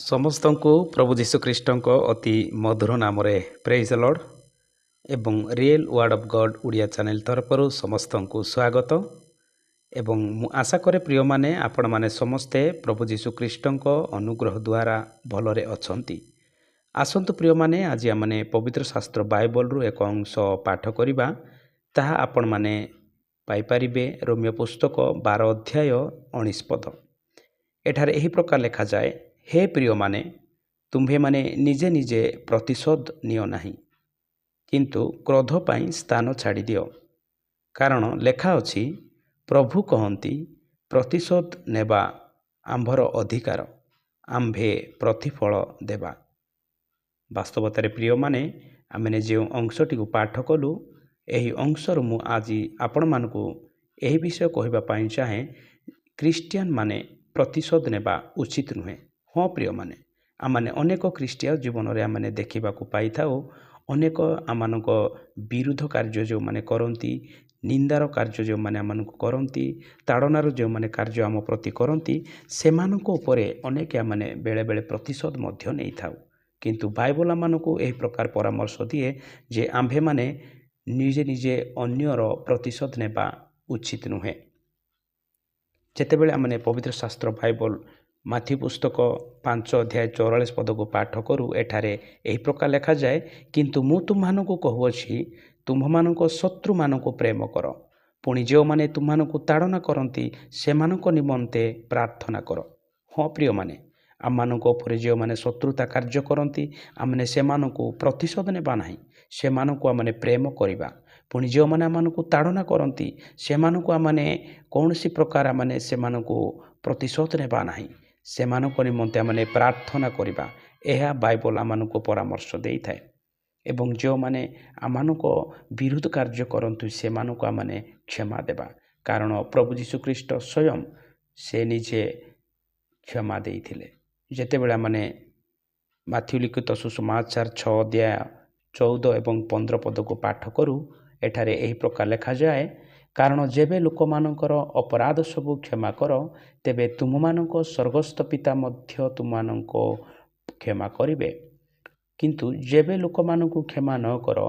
ସମସ୍ତଙ୍କୁ ପ୍ରଭୁ ଯୀଶୁଖ୍ରୀଷ୍ଟଙ୍କ ଅତି ମଧୁର ନାମରେ ପ୍ରେଜ୍ ଦ ଲର୍ଡ ଏବଂ real word of God Odia channel ତରଫରୁ ସମସ୍ତଙ୍କୁ ସ୍ୱାଗତ। ଏବଂ ମୁଁ ଆଶା କରେ ପ୍ରିୟମାନେ ଆପଣମାନେ ସମସ୍ତେ ପ୍ରଭୁ ଯୀଶୁଖ୍ରୀଷ୍ଟଙ୍କ ଅନୁଗ୍ରହ ଦ୍ୱାରା ଭଲରେ ଅଛନ୍ତି। ଆସନ୍ତୁ ପ୍ରିୟମାନେ ଆଜି ଆମେ ପବିତ୍ର ଶାସ୍ତ୍ର ବାଇବଲରୁ ଏକ ଅଂଶ ପାଠ କରିବା। ତାହା ଆପଣମାନେ ପାଇପାରିବେ ରୋମିଓ ପୁସ୍ତକ 12 ଅଧ୍ୟାୟ 19 ପଦ। ଏଠାରେ ଏହି ପ୍ରକାର ଲେଖାଯାଏ, ହେ ପ୍ରିୟମାନେ, ତୁମ୍ଭେମାନେ ନିଜେ ନିଜେ ପ୍ରତିଶୋଧ ନିଅ ନାହିଁ, କିନ୍ତୁ କ୍ରୋଧ ପାଇଁ ସ୍ଥାନ ଛାଡ଼ିଦିଅ। କାରଣ ଲେଖା ଅଛି, ପ୍ରଭୁ କହନ୍ତି, ପ୍ରତିଶୋଧ ନେବା ଆମ୍ଭର ଅଧିକାର, ଆମ୍ଭେ ପ୍ରତିଫଳ ଦେବା। ବାସ୍ତବତାରେ ପ୍ରିୟମାନେ ଆମେ ଯେଉଁ ଅଂଶଟିକୁ ପାଠ କଲୁ, ଏହି ଅଂଶରୁ ମୁଁ ଆଜି ଆପଣମାନଙ୍କୁ ଏହି ବିଷୟ କହିବା ପାଇଁ ଚାହେଁ, ଖ୍ରୀଷ୍ଟିଆନ ମାନେ ପ୍ରତିଶୋଧ ନେବା ଉଚିତ ନୁହେଁ। ହଁ ପ୍ରିୟମାନେ, ଆମମାନେ ଅନେକ ଖ୍ରୀଷ୍ଟୀୟ ଜୀବନରେ ଆମେ ଦେଖିବାକୁ ପାଇଥାଉ, ଅନେକ ଆମମାନଙ୍କ ବିରୁଦ୍ଧ କାର୍ଯ୍ୟ ଯେଉଁମାନେ କରନ୍ତି, ନିନ୍ଦାର କାର୍ଯ୍ୟ ଯେଉଁମାନେ ଆମମାନଙ୍କୁ କରନ୍ତି, ତାଡ଼ନାର ଯେଉଁମାନେ କାର୍ଯ୍ୟ ଆମ ପ୍ରତି କରନ୍ତି, ସେମାନଙ୍କ ଉପରେ ଅନେକ ଆମେ ବେଳେବେଳେ ପ୍ରତିଶୋଧ ମଧ୍ୟ ନେଇଥାଉ। କିନ୍ତୁ ବାଇବଲ ଆମମାନଙ୍କୁ ଏହି ପ୍ରକାର ପରାମର୍ଶ ଦିଏ ଯେ ଆମ୍ଭେମାନେ ନିଜେ ନିଜେ ଅନ୍ୟର ପ୍ରତିଶୋଧ ନେବା ଉଚିତ ନୁହେଁ। ଯେତେବେଳେ ଆମେ ପବିତ୍ର ଶାସ୍ତ୍ର ବାଇବଲ ମାଥ୍ୟୁ ପୁସ୍ତକ 5 ଅଧ୍ୟାୟ 44 ପଦକୁ ପାଠ କରୁ, ଏଠାରେ ଏହି ପ୍ରକାର ଲେଖାଯାଏ, କିନ୍ତୁ ମୁଁ ତୁମମାନଙ୍କୁ କହୁଅଛି, ତୁମ୍ଭମାନଙ୍କ ଶତ୍ରୁମାନଙ୍କୁ ପ୍ରେମ କର, ପୁଣି ଯେଉଁମାନେ ତୁମମାନଙ୍କୁ ତାଡ଼ନା କରନ୍ତି ସେମାନଙ୍କ ନିମନ୍ତେ ପ୍ରାର୍ଥନା କର। ହଁ ପ୍ରିୟମାନେ, ଆମମାନଙ୍କ ଉପରେ ଯେଉଁମାନେ ଶତ୍ରୁତା କାର୍ଯ୍ୟ କରନ୍ତି, ଆମେ ସେମାନଙ୍କୁ ପ୍ରତିଶୋଧ ନେବା ନାହିଁ, ସେମାନଙ୍କୁ ଆମେ ପ୍ରେମ କରିବା। ପୁଣି ଯେଉଁମାନେ ଆମମାନଙ୍କୁ ତାଡ଼ନା କରନ୍ତି ସେମାନଙ୍କୁ ଆମେ କୌଣସି ପ୍ରକାର ସେମାନଙ୍କୁ ପ୍ରତିଶୋଧ ନେବା ନାହିଁ, ସେମାନଙ୍କ ନିମନ୍ତେ ଆମେ ପ୍ରାର୍ଥନା କରିବା। ଏହା ବାଇବଲ ଆମମାନଙ୍କୁ ପରାମର୍ଶ ଦେଇଥାଏ। ଏବଂ ଯେଉଁମାନେ ଆମମାନଙ୍କ ବିରୁଦ୍ଧ କାର୍ଯ୍ୟ କରନ୍ତି ସେମାନଙ୍କୁ ଆମେ କ୍ଷମା ଦେବା। କାରଣ ପ୍ରଭୁ ଯୀଶୁଖ୍ରୀଷ୍ଟ ସ୍ୱୟଂ ସେ ନିଜେ କ୍ଷମା ଦେଇଥିଲେ। ଯେତେବେଳେ ଆମେ ମାଥ୍ୟୁ ଲିଖିତ ସୁସମାଚାର 6 ଅଧ୍ୟାୟ 14 ଏବଂ 15 ପଦକୁ ପାଠ କରୁ, ଏଠାରେ ଏହି ପ୍ରକାର ଲେଖାଯାଏ, କାରଣ ଯେବେ ଲୋକମାନଙ୍କର ଅପରାଧ ସବୁ କ୍ଷମା କର, ତେବେ ତୁମମାନଙ୍କ ସ୍ୱର୍ଗସ୍ଥ ପିତା ମଧ୍ୟ ତୁମମାନଙ୍କୁ କ୍ଷମା କରିବେ। କିନ୍ତୁ ଯେବେ ଲୋକମାନଙ୍କୁ କ୍ଷମା ନ କର,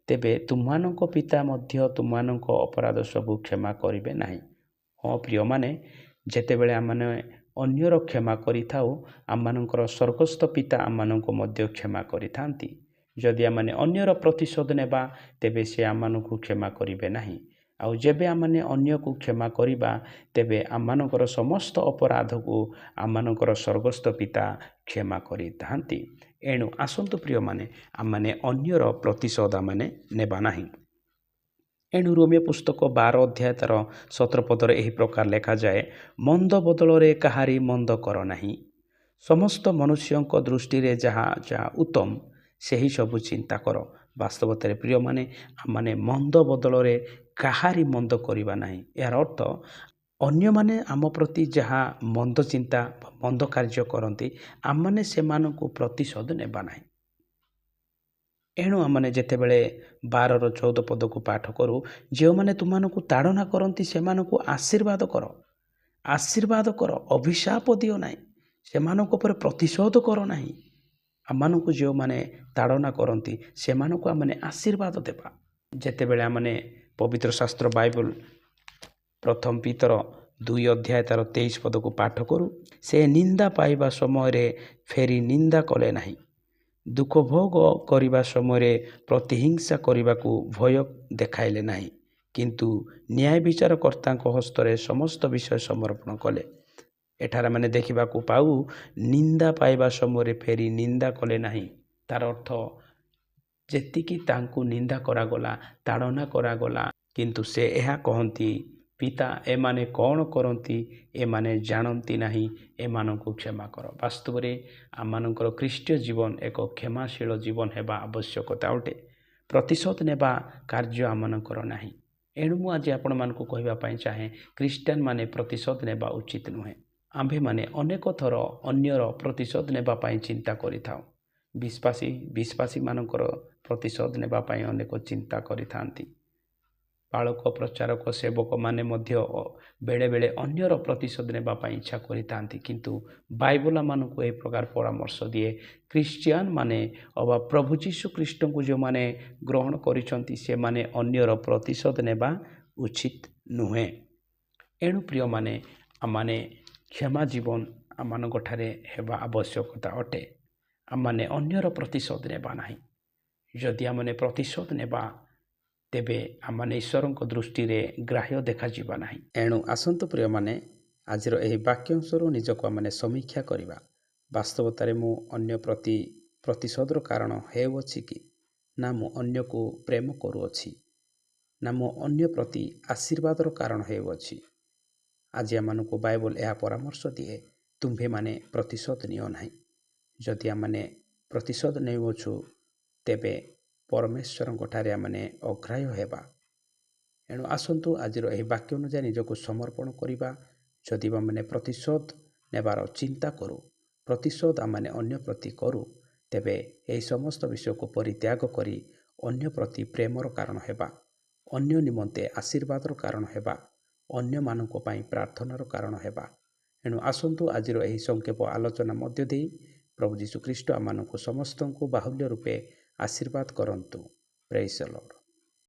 ତେବେ ତୁମମାନଙ୍କ ପିତା ମଧ୍ୟ ତୁମମାନଙ୍କ ଅପରାଧ ସବୁ କ୍ଷମା କରିବେ ନାହିଁ। ହଁ ପ୍ରିୟମାନେ, ଯେତେବେଳେ ଆମେ ଅନ୍ୟର କ୍ଷମା କରିଥାଉ, ଆମମାନଙ୍କର ସ୍ୱର୍ଗସ୍ଥ ପିତା ଆମମାନଙ୍କୁ ମଧ୍ୟ କ୍ଷମା କରିଥାନ୍ତି। ଯଦି ଆମେ ଅନ୍ୟର ପ୍ରତିଶୋଧ ନେବା, ତେବେ ସେ ଆମମାନଙ୍କୁ କ୍ଷମା କରିବେ ନାହିଁ। ଆଉ ଯେବେ ଆମେ ଅନ୍ୟକୁ କ୍ଷମା କରିବା, ତେବେ ଆମମାନଙ୍କର ସମସ୍ତ ଅପରାଧକୁ ଆମମାନଙ୍କର ସ୍ୱର୍ଗସ୍ଥ ପିତା କ୍ଷମା କରିଥାନ୍ତି। ଏଣୁ ଆସନ୍ତୁ ପ୍ରିୟମାନେ, ଆମେ ଅନ୍ୟର ପ୍ରତିଶୋଧ ନେବା ନାହିଁ। ଏଣୁ ରୋମିଓ ପୁସ୍ତକ 12 ଅଧ୍ୟାୟ ତାର 17 ପଦରେ ଏହି ପ୍ରକାର ଲେଖାଯାଏ, ମନ୍ଦ ବଦଳରେ କାହାରି ମନ୍ଦ କର ନାହିଁ। ସମସ୍ତ ମନୁଷ୍ୟଙ୍କ ଦୃଷ୍ଟିରେ ଯାହା ଯାହା ଉତ୍ତମ ସେହି ସବୁ ଚିନ୍ତା କର। ବାସ୍ତବତାରେ ପ୍ରିୟମାନେ, ଆମେ ମନ୍ଦ ବଦଳରେ କାହାରି ମନ୍ଦ କରିବା ନାହିଁ। ଏହାର ଅର୍ଥ, ଅନ୍ୟମାନେ ଆମ ପ୍ରତି ଯାହା ମନ୍ଦ ଚିନ୍ତା ମନ୍ଦ କାର୍ଯ୍ୟ କରନ୍ତି, ଆମେ ସେମାନଙ୍କୁ ପ୍ରତିଶୋଧ ନେବା ନାହିଁ। ଏଣୁ ଆମେ ଯେତେବେଳେ 12-14 ପଦକୁ ପାଠ କରୁ, ଯେଉଁମାନେ ତୁମମାନଙ୍କୁ ତାଡ଼ନା କରନ୍ତି ସେମାନଙ୍କୁ ଆଶୀର୍ବାଦ କର, ଅଭିଶାପ ଦିଅ ନାହିଁ, ସେମାନଙ୍କ ଉପରେ ପ୍ରତିଶୋଧ କର ନାହିଁ। ଆମମାନଙ୍କୁ ଯେଉଁମାନେ ତାଡ଼ନା କରନ୍ତି ସେମାନଙ୍କୁ ଆମେ ଆଶୀର୍ବାଦ ଦେବା। ଯେତେବେଳେ ଆମେ ପବିତ୍ର ଶାସ୍ତ୍ର ବାଇବଲ ପ୍ରଥମ ପିତର 2 ଅଧ୍ୟାୟ ତାର 23 ପଦକୁ ପାଠ କରୁ, ସେ ନିନ୍ଦା ପାଇବା ସମୟରେ ଫେରି ନିନ୍ଦା କଲେ ନାହିଁ, ଦୁଃଖ ଭୋଗ କରିବା ସମୟରେ ପ୍ରତିହିଂସା କରିବାକୁ ଭୟ ଦେଖାଇଲେ ନାହିଁ, କିନ୍ତୁ ନ୍ୟାୟ ବିଚାରକର୍ତ୍ତାଙ୍କ ହସ୍ତରେ ସମସ୍ତ ବିଷୟ ସମର୍ପଣ କଲେ। ଏଠାରେ ଆମେ ଦେଖିବାକୁ ପାଉ, ନିନ୍ଦା ପାଇବା ସମୟରେ ଫେରି ନିନ୍ଦା କଲେ ନାହିଁ। ତାର ଅର୍ଥ, ଯେତିକି ତାଙ୍କୁ ନିନ୍ଦା କରାଗଲା, ତାଡ଼ନା କରାଗଲା, କିନ୍ତୁ ସେ ଏହା କହନ୍ତି, ପିତା, ଏମାନେ କ'ଣ କରନ୍ତି, ଏମାନେ ଜାଣନ୍ତି ନାହିଁ, ଏମାନଙ୍କୁ କ୍ଷମା କର। ବାସ୍ତବରେ ଆମମାନଙ୍କର ଖ୍ରୀଷ୍ଟୀୟ ଜୀବନ ଏକ କ୍ଷମାଶୀଳ ଜୀବନ ହେବା ଆବଶ୍ୟକତା ଅଟେ। ପ୍ରତିଶୋଧ ନେବା କାର୍ଯ୍ୟ ଆମମାନଙ୍କର ନାହିଁ। ଏଣୁ ମୁଁ ଆଜି ଆପଣମାନଙ୍କୁ କହିବା ପାଇଁ ଚାହେଁ, ଖ୍ରୀଷ୍ଟିଆନ ମାନେ ପ୍ରତିଶୋଧ ନେବା ଉଚିତ ନୁହେଁ। ଆମ୍ଭେମାନେ ଅନେକ ଥର ଅନ୍ୟର ପ୍ରତିଶୋଧ ନେବା ପାଇଁ ଚିନ୍ତା କରିଥାଉ। ବିଶ୍ୱାସୀମାନଙ୍କର ପ୍ରତିଶୋଧ ନେବା ପାଇଁ ଅନେକ ଚିନ୍ତା କରିଥାନ୍ତି। ବାଳକ ପ୍ରଚାରକ ସେବକମାନେ ମଧ୍ୟ ବେଳେବେଳେ ଅନ୍ୟର ପ୍ରତିଶୋଧ ନେବା ପାଇଁ ଇଚ୍ଛା କରିଥାନ୍ତି, କିନ୍ତୁ ବାଇବଲ ଆମମାନଙ୍କୁ ଏହି ପ୍ରକାର ପରାମର୍ଶ ଦିଏ। ଖ୍ରୀଷ୍ଟିଆନ ମାନେ ଅବା ପ୍ରଭୁ ଯୀଶୁ ଖ୍ରୀଷ୍ଟଙ୍କୁ ଯେଉଁମାନେ ଗ୍ରହଣ କରିଛନ୍ତି ସେମାନେ ଅନ୍ୟର ପ୍ରତିଶୋଧ ନେବା ଉଚିତ ନୁହେଁ। ଏଣୁ ପ୍ରିୟମାନେ, ଆମମାନେ କ୍ଷମା ଜୀବନ ଆମମାନଙ୍କଠାରେ ହେବା ଆବଶ୍ୟକତା ଅଟେ। ଆମମାନେ ଅନ୍ୟର ପ୍ରତିଶୋଧ ନେବା ନାହିଁ। ଯଦି ଆମମାନେ ପ୍ରତିଶୋଧ ନେବା ତେବେ ଆମମାନେ ଈଶ୍ୱରଙ୍କ ଦୃଷ୍ଟିରେ ଗ୍ରାହ୍ୟ ଦେଖାଯିବା ନାହିଁ। ଏଣୁ ଆସନ୍ତୁ ପ୍ରିୟମାନେ, ଆଜିର ଏହି ବାକ୍ୟାଂଶରୁ ନିଜକୁ ଆମମାନେ ସମୀକ୍ଷା କରିବା। ବାସ୍ତବତାରେ ମୁଁ ଅନ୍ୟ ପ୍ରତି ପ୍ରତିଶୋଧର କାରଣ ହେଉଅଛି କି? ନା ମୁଁ ଅନ୍ୟକୁ ପ୍ରେମ କରୁଅଛି? ନା ମୁଁ ଅନ୍ୟ ପ୍ରତି ଆଶୀର୍ବାଦର କାରଣ ହେଉଅଛି? ଆଜି ଆମମାନଙ୍କୁ ବାଇବଲ ଏହା ପରାମର୍ଶ ଦିଏ, ତୁମ୍ଭେମାନେ ପ୍ରତିଶୋଧ ନିଅ ନାହିଁ। ଯଦି ଆମମାନେ ପ୍ରତିଶୋଧ ନେଉଅଛୁ ତେବେ ପରମେଶ୍ୱରଙ୍କଠାରେ ଆମମାନେ ଅଗ୍ରାହ୍ୟ ହେବା। ଏଣୁ ଆସନ୍ତୁ ଆଜିର ଏହି ବାକ୍ୟ ଅନୁଯାୟୀ ନିଜକୁ ସମର୍ପଣ କରିବା। ଯଦି ଆମମାନେ ପ୍ରତିଶୋଧ ନେବାର ଚିନ୍ତା କରୁ, ପ୍ରତିଶୋଧ ଆମମାନେ ଅନ୍ୟ ପ୍ରତି କରୁ, ତେବେ ଏହି ସମସ୍ତ ବିଷୟକୁ ପରିତ୍ୟାଗ କରି ଅନ୍ୟ ପ୍ରତି ପ୍ରେମର କାରଣ ହେବା, ଅନ୍ୟ ନିମନ୍ତେ ଆଶୀର୍ବାଦର କାରଣ ହେବା, ଅନ୍ୟମାନଙ୍କ ପାଇଁ ପ୍ରାର୍ଥନାର କାରଣ ହେବା। ଏଣୁ ଆସନ୍ତୁ ଆଜିର ଏହି ସଂକ୍ଷେପ ଆଲୋଚନା ମଧ୍ୟ ଦେଇ ପ୍ରଭୁ ଯୀଶୁ ଖ୍ରୀଷ୍ଟ ଆମମାନଙ୍କୁ ସମସ୍ତଙ୍କୁ ବାହୁଲ୍ୟ ରୂପେ ଆଶୀର୍ବାଦ କରନ୍ତୁ। ପ୍ରେଜ୍ ଦ ଲର୍ଡ।